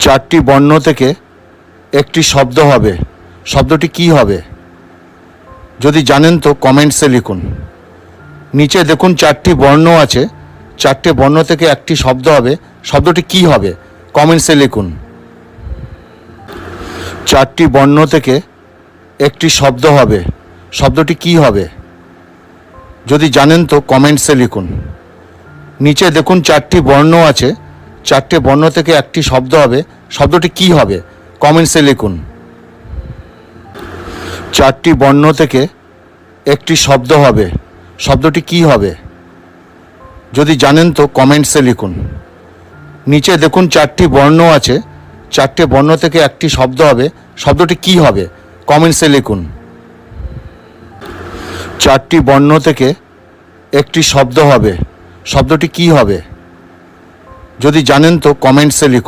চারটি বর্ণ থেকে একটি শব্দ হবে, শব্দটি কী হবে? যদি জানেন তো কমেন্টসে লিখুন। নিচে দেখুন চারটি বর্ণ আছে, চারটে বর্ণ থেকে একটি শব্দ হবে, শব্দটি কী হবে? কমেন্টসে লিখুন। চারটি বর্ণ থেকে একটি শব্দ হবে, শব্দটি কী হবে? যদি জানেন তো কমেন্টসে লিখুন। নিচে দেখুন চারটি বর্ণ আছে, চারটে বর্ণ থেকে একটি শব্দ হবে, শব্দটি কী হবে? কমেন্টসে লিখুন। চারটি বর্ণ থেকে একটি শব্দ হবে, শব্দটি কী হবে? যদি জানেন তো কমেন্টসে লিখুন। নিচে দেখুন চারটি বর্ণ আছে, চারটে বর্ণ থেকে একটি শব্দ হবে, শব্দটি কী হবে? কমেন্টসে লিখুন। চারটি বর্ণ থেকে একটি শব্দ হবে, শব্দটি কী হবে? যদি জানেন তো কমেন্টসে লিখুন।